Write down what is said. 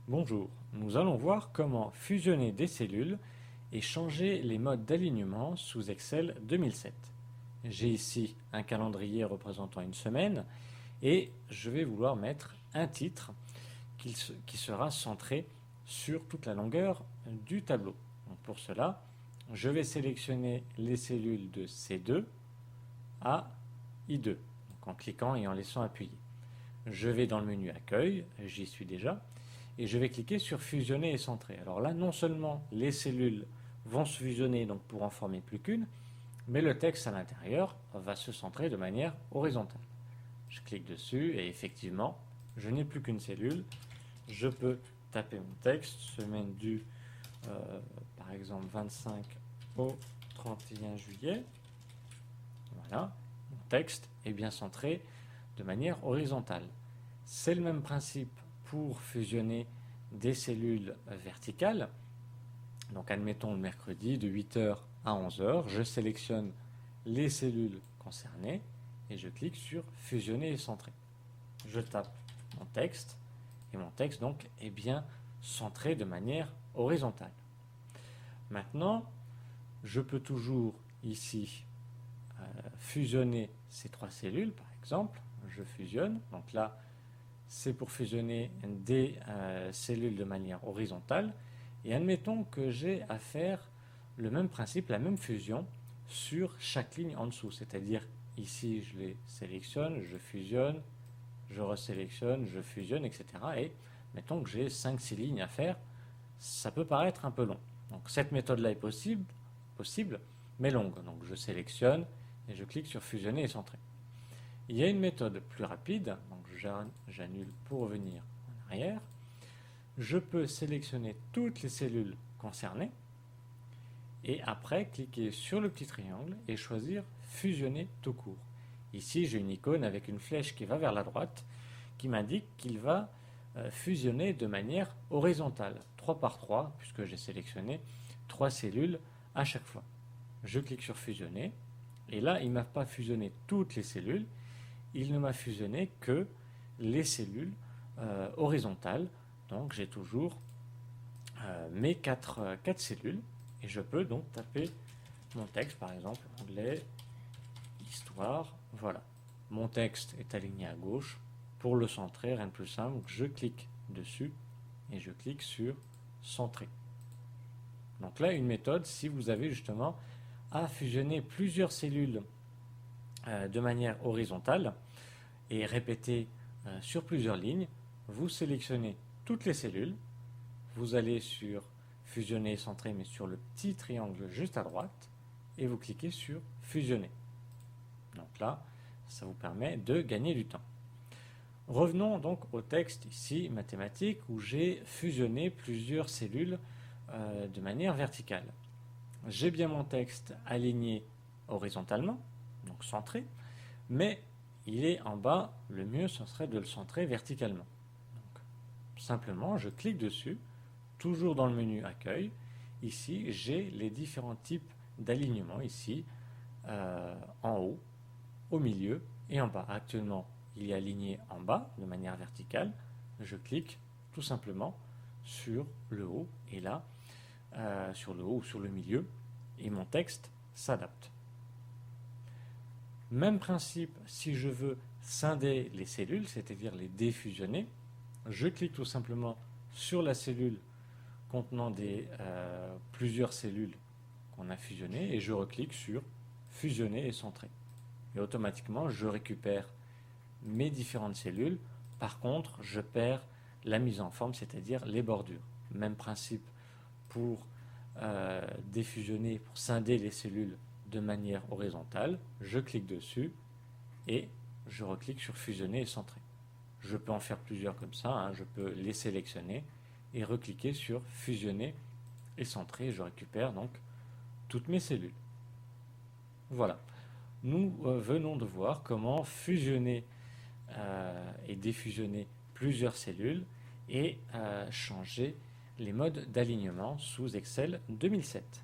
Bonjour, nous allons voir comment fusionner des cellules et changer les modes d'alignement sous Excel 2007. J'ai ici un calendrier représentant une semaine et je vais vouloir mettre un titre qui sera centré sur toute la longueur du tableau. Donc pour cela, je vais sélectionner les cellules de C2 à I2, donc en cliquant et en laissant appuyer. Je vais dans le menu Accueil, j'y suis déjà, et je vais cliquer sur Fusionner et centrer. Alors là, non seulement les cellules vont se fusionner donc pour en former plus qu'une, mais le texte à l'intérieur va se centrer de manière horizontale. Je clique dessus et effectivement, je n'ai plus qu'une cellule. Je peux taper mon texte, semaine du par exemple 25 au 31 juillet. Voilà, mon texte est bien centré de manière horizontale. C'est le même principe pour fusionner des cellules verticales. Donc admettons le mercredi de 8h à 11h, je sélectionne les cellules concernées et je clique sur fusionner et centrer. Je tape mon texte et mon texte donc est bien centré de manière horizontale. Maintenant, je peux toujours ici fusionner ces trois cellules, par exemple. Je fusionne, donc là, c'est pour fusionner des cellules de manière horizontale. Et admettons que j'ai à faire le même principe, la même fusion sur chaque ligne en dessous. C'est-à-dire, ici, je les sélectionne, je fusionne, je resélectionne, je fusionne, etc. Et mettons que j'ai 5-6 lignes à faire, ça peut paraître un peu long. Donc cette méthode-là est possible, mais longue. Donc je sélectionne et je clique sur fusionner et centrer. Il y a une méthode plus rapide, donc j'annule pour revenir en arrière. Je peux sélectionner toutes les cellules concernées et après cliquer sur le petit triangle et choisir fusionner tout court. Ici, j'ai une icône avec une flèche qui va vers la droite qui m'indique qu'il va fusionner de manière horizontale, 3 par 3, puisque j'ai sélectionné 3 cellules à chaque fois. Je clique sur fusionner et là, il ne m'a pas fusionné toutes les cellules, il ne m'a fusionné que les cellules horizontales. Donc j'ai toujours mes 4 cellules et je peux donc taper mon texte, par exemple anglais, histoire, voilà. Mon texte est aligné à gauche. Pour le centrer, rien de plus simple, je clique dessus et je clique sur centrer. Donc là, une méthode, si vous avez justement à fusionner plusieurs cellules de manière horizontale et répéter sur plusieurs lignes, vous sélectionnez toutes les cellules, vous allez sur fusionner et centrer, mais sur le petit triangle juste à droite, et vous cliquez sur fusionner. Donc là, ça vous permet de gagner du temps. Revenons donc au texte ici, mathématique, où j'ai fusionné plusieurs cellules de manière verticale. J'ai bien mon texte aligné horizontalement, donc centré, mais il est en bas, le mieux ce serait de le centrer verticalement. Donc, simplement, je clique dessus, toujours dans le menu Accueil. Ici, j'ai les différents types d'alignement, ici, en haut, au milieu et en bas. Actuellement, il est aligné en bas de manière verticale. Je clique tout simplement sur le haut et là, sur le haut ou sur le milieu, et mon texte s'adapte. Même principe, si je veux scinder les cellules, c'est-à-dire les défusionner, je clique tout simplement sur la cellule contenant plusieurs cellules qu'on a fusionnées et je reclique sur fusionner et centrer. Et automatiquement, je récupère mes différentes cellules. Par contre, je perds la mise en forme, c'est-à-dire les bordures. Même principe pour défusionner, pour scinder les cellules de manière horizontale. Je clique dessus et je reclique sur fusionner et centrer. Je peux en faire plusieurs comme ça, hein. Je peux les sélectionner et recliquer sur fusionner et centrer. Et je récupère donc toutes mes cellules. Voilà. Nous venons de voir comment fusionner et défusionner plusieurs cellules et changer les modes d'alignement sous Excel 2007.